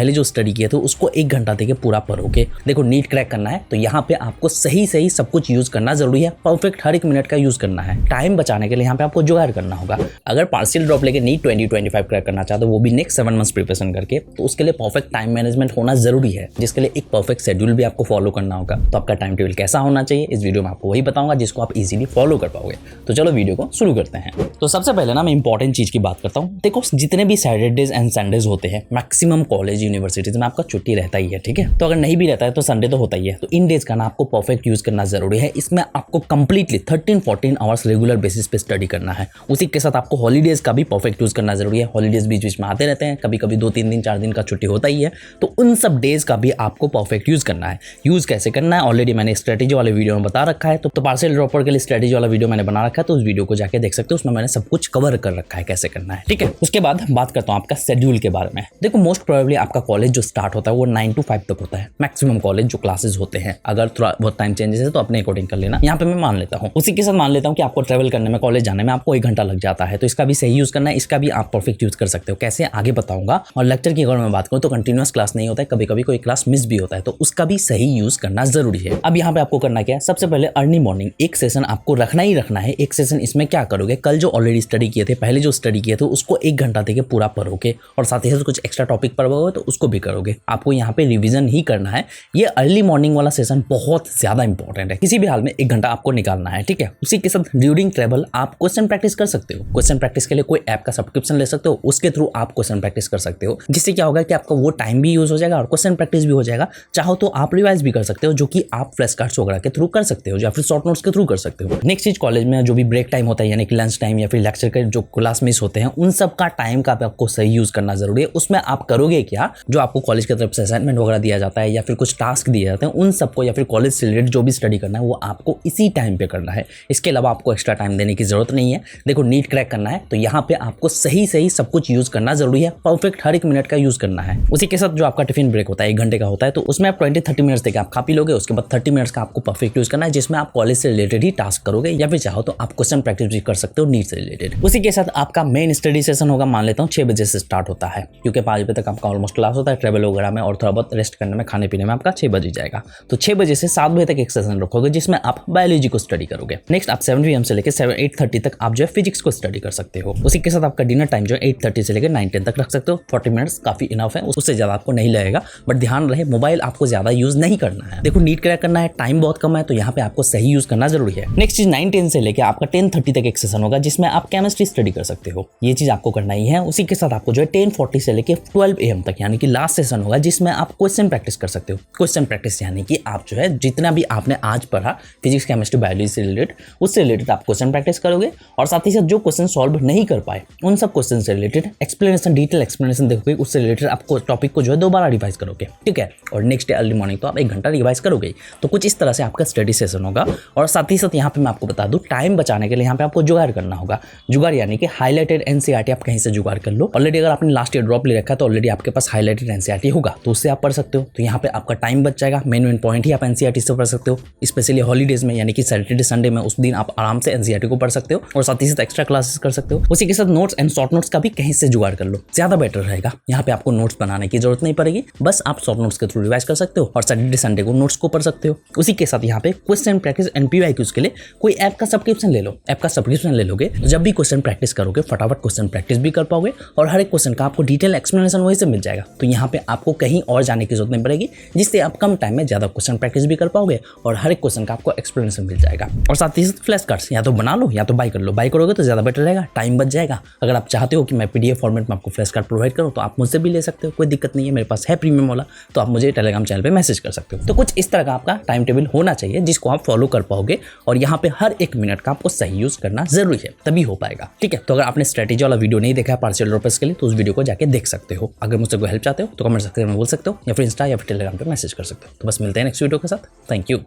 पहले जो स्टडी किए थे उसको 1 घंटा देके पूरा पढ़ोगे। देखो नीट क्रैक करना है तो यहाँ पे आपको सही सब कुछ यूज करना जरूरी है, परफेक्ट हर एक मिनट का यूज करना है। टाइम बचाने के लिए यहाँ पे आपको जुगाड़ करना होगा। अगर पार्शियल ड्रॉप लेके नीट 2025 क्रैक करना चाहते हो वो भी नेक्स्ट 7 मंथ्स प्रिपरेशन करके, तो उसके लिए परफेक्ट टाइम मैनेजमेंट होना जरूरी है, जिसके लिए एक परफेक्ट शेड्यूल भी आपको फॉलो करना होगा। तो आपका टाइम टेबल कैसा होना चाहिए इस वीडियो में आपको वही बताऊंगा जिसको आप इजीली फॉलो कर पाओगे। तो चलो वीडियो को शुरू करते हैं। तो सबसे पहले ना मैं इंपॉर्टेंट चीज की बात करता हूँ। देखो जितने भी सैटरडेज एंड संडेज होते हैं मैक्सिमम कॉलेज यूनिवर्सिटीज में आपका छुट्टी रहता ही है, ठीक है। तो अगर नहीं भी रहता है तो संडे तो होता ही है। तो इन डेज का ना आपको परफेक्ट यूज करना जरूरी है। इसमें आपको कंप्लीटली 13-14 आवर्स रेगुलर बेसिस पे स्टडी करना है। उसी के साथ आपको हॉलीडेज का भी परफेक्ट यूज करना जरूरी है। हॉलीडेज बीच बीच में आते रहते हैं, कभी कभी 2-3 दिन 4 दिन का छुट्टी होता ही है, तो उन सब डेज का भी आपको परफेक्ट यूज करना है। यूज कैसे करना है ऑलरेडी मैंने स्ट्रेटेजी वाले वीडियो में बता रखा है। तो पार्शियल ड्रॉपर के लिए स्ट्रेटेजी वाला वीडियो मैंने बना रखा है, तो उस वीडियो को जाके देख सकते हो। उसमें मैंने सब कुछ कवर कर रखा है कैसे करना है, ठीक है। उसके बाद बात करता हूँ आपका शेड्यूल के बारे में। देखो मोस्ट प्रोबेबली आपका कॉलेज जो स्टार्ट होता है वो 9 to 5 तक होता है मैक्सिमम कॉलेज जो क्लासेस होते हैं। अगर थोड़ा बहुत टाइम चेंजेस है तो अपने अकॉर्डिंग कर लेना, यहाँ पे मैं मान लेता हूँ। उसी के साथ मान लेता हूँ कि आपको ट्रैवल करने में कॉलेज जाने में आपको 1 घंटा लग जाता है, तो इसका भी सही यूज करना है। इसका भी आप परफेक्ट यूज कर सकते हो, कैसे आगे बताऊंगा। और लेक्चर की अगर मैं बात करूँ तो कंटिन्यूअस क्लास नहीं होता है, कभी कभी कोई क्लास मिस भी होता है, तो उसका भी सही यूज करना जरूरी है। अब यहाँ पे आपको करना क्या है, सबसे पहले अर्ली मॉर्निंग एक सेशन आपको रखना ही रखना है। एक सेशन इसमें क्या करोगे, कल जो ऑलरेडी स्टडी किए थे, पहले जो स्टडी किए थे उसको 1 घंटा देके पूरा पढ़ोगे, और साथ ही साथ कुछ एक्स्ट्रा टॉपिक पढ़ोगे तो उसको भी करोगे। आपको यहाँ पे रिवीजन ही करना है। ये अर्ली मॉर्निंग वाला सेशन बहुत ज्यादा इंपॉर्टेंट है। किसी भी हाल में 1 घंटा आपको निकालना है, ठीक है। उसी के साथ ड्यूरिंग ट्रैवल आप क्वेश्चन प्रैक्टिस कर सकते हो। क्वेश्चन प्रैक्टिस के लिए कोई ऐप का सब्सक्रिप्शन ले सकते हो, उसके थ्रू आप क्वेश्चन प्रैक्टिस कर सकते हो, जिससे क्या होगा कि आपका वो टाइम भी यूज हो जाएगा और क्वेश्चन प्रैक्टिस भी हो जाएगा। चाहो तो आप रिवाइज भी कर सकते हो, जो कि आप फ्लैश कार्ड्स वगैरह के थ्रू कर सकते हो या फिर शॉर्ट नोट्स के थ्रू कर सकते हो। नेक्स्ट चीज, कॉलेज में जो भी ब्रेक टाइम होता है यानी कि लंच टाइम या फिर लेक्चर के जो क्लास मिस होते हैं उन सब का टाइम का आपको सही यूज करना जरूरी है। उसमें आप करोगे क्या, जो आपको कॉलेज की तरफ से असाइनमेंट वगैरह दिया जाता है या फिर कुछ टास्क दिए जाते हैं उन सबको, या फिर कॉलेज से रिलेटेड जो भी स्टडी करना है वो आपको इसी टाइम पे करना है। इसके अलावा आपको एक्स्ट्रा टाइम देने की जरूरत नहीं है। देखो नीट क्रैक करना है तो यहाँ पे आपको सही सब कुछ यूज करना जरूरी है, परफेक्ट हर एक मिनट का यूज करना है। उसी के साथ जो आपका टिफिन ब्रेक होता है 1 घंटे का होता है, तो उसमें आप 20-30 मिनट्स देके आप खा पी लोगे। उसके बाद 30 मिनट्स का आपको परफेक्ट यूज करना है, जिसमें आप कॉलेज से रिलेटेड ही टास्क करोगे, या फिर चाहो तो आप क्वेश्चन प्रैक्टिस भी कर सकते हो नीट से रिलेटेड। उसी के साथ आपका मेन स्टडी सेशन होगा, मान लेता हूँ 6 बजे से स्टार्ट होता है, क्योंकि 5 बजे तक आपका ऑलमोस्ट क्लास होता है। ट्रेवल वगैरह में और थोड़ा बहुत रेस्ट करने में, खाने पीने में आपका 6 बजे जाएगा। तो 6 बजे से 7 बजे तक एक सेशन रखोगे जिसमें आप बायोलॉजी को स्टडी करोगे। नेक्स्ट आप 7 PM से लेकर 8:30 तक आप जो है फिजिक्स को स्टडी कर सकते हो। उसी के साथ आपका डिनर टाइम जो है 8:30 से लेकर 9-10 तक रख सकते हो। 40 मिनट्स काफी इनफ है, उससे ज्यादा आपको नहीं लगेगा। बट ध्यान रहे मोबाइल आपको ज्यादा यूज नहीं करना है। देखो नीट क्रैक करना है, टाइम बहुत कम है, तो यहाँ पे आपको सही यूज करना जरूरी है। नेक्स्ट चीज 9-10 से लेकर आपका 10:30 तक एक सेशन होगा जिसमें आप केमिस्ट्री स्टडी कर सकते हो। ये चीज आपको करना ही है। उसी के साथ आपको जो है 10:40 से लेकर 12 AM तक यानी कि लास्ट सेशन होगा जिसमें आप क्वेश्चन प्रैक्टिस कर सकते हो। क्वेश्चन प्रैक्टिस यानी कि आप जो है जितना भी आपने आज पढ़ा फिजिक्स केमिस्ट्री बायोलॉजी से रिलेटेड, उससे रिलेटेड आप क्वेश्चन प्रैक्टिस करोगे, और साथ ही साथ जो क्वेश्चन सॉल्व नहीं कर पाए उन सब क्वेश्चन से रिलेटेड एक्सप्लेनेशन, डिटेल एक्सप्लेनेशन देखोगे, उससे रिलेटेड आपको टॉपिक को जो है दोबारा रिवाइज करोगे, ठीक है। और नेक्स्ट डे अर्ली मॉर्निंग तो आप 1 घंटा रिवाइज करोगे। तो कुछ इस तरह से आपका स्टडी सेशन होगा। और साथ ही साथ यहाँ पे मैं आपको बता दूं, टाइम बचाने के लिए यहाँ पे आपको जुगाड़ करना होगा। जुगाड़ यानी कि हाईलाइटेड NCERT आप कहीं से जुगाड़ कर लो। ऑलरेडी अगर आपने लास्ट ईयर ड्रॉप ले रखा है तो ऑलरेडी आपके पास हाईलाइटेड NCERT होगा, तो उससे आप पढ़ सकते हो। तो यहाँ पे आपका टाइम बच जाएगा। मेन पॉइंट ही आप NCERT से पढ़ सकते हो। स्पेशली हॉलीडेज में यानी कि सैटरडे संडे में उस दिन आप आराम से NCERT को पढ़ सकते हो, और साथ ही साथ एक्स्ट्रा क्लासेस कर सकते हो। उसी के साथ नोट्स एंड शॉर्ट नोट्स का भी कहीं से जुगाड़ कर लो, ज्यादा बेटर रहेगा। यहाँ पे आपको नोट्स बनाने की जरूरत नहीं पड़ेगी, बस आप शॉर्ट नोट्स के थ्रू रिवाइज कर सकते हो, और सैटरडे संडे को नोट्स को पढ़ सकते हो। उसी के साथ यहाँ पे क्वेश्चन प्रैक्टिस एंड PYQs के लिए कोई ऐप का सब्सक्रिप्शन ले लो। ऐप का सब्सक्रिप्शन ले लोगे, जब भी क्वेश्चन प्रैक्टिस करोगे फटाफट क्वेश्चन प्रैक्टिस भी कर पाओगे, और हर एक क्वेश्चन का आपको डिटेल एक्सप्लेनेशन वहीं से मिल जाएगा। तो यहाँ पे आपको कहीं और जाने की जरूरत नहीं पड़ेगी, जिससे आप कम टाइम में ज्यादा क्वेश्चन प्रैक्टिस भी कर पाओगे, और हर एक क्वेश्चन का आपको एक्सप्लेनेशन मिल जाएगा। और साथ ही साथ फ्लैश कार्ड्स या तो बना लो या तो बाय कर लो। बाय करोगे तो ज्यादा बेटर रहेगा, टाइम बच जाएगा। अगर आप चाहते हो कि मैं PDF फॉर्मेट में आपको फ्लैश कार्ड प्रोवाइड करूँ तो आप मुझसे भी ले सकते हो, कोई दिक्कत नहीं है। मेरे पास है प्रीमियम वाला, तो आप मुझे टेलीग्राम चैनल पे मैसेज कर सकते हो। तो कुछ इस तरह का आपका टाइम टेबल होना चाहिए जिसको आप फॉलो कर पाओगे, और यहाँ पे हर 1 मिनट का आपको सही यूज करना जरूरी है, तभी हो पाएगा, ठीक है। तो अगर आपने स्ट्रेटेजी वाला वीडियो नहीं देखा है पार्शियल ड्रॉपर्स के लिए, तो उस वीडियो को जाके देख सकते हो। अगर मुझसे कोई हेल्प चाहते हो तो कमेंट सेक्शन में बोल सकते हो, या फिर इंस्टा या फिर टेलीग्राम पे मैसेज कर सकते हो। तो बस मिलते हैं नेक्स्ट वीडियो के साथ। Thank you.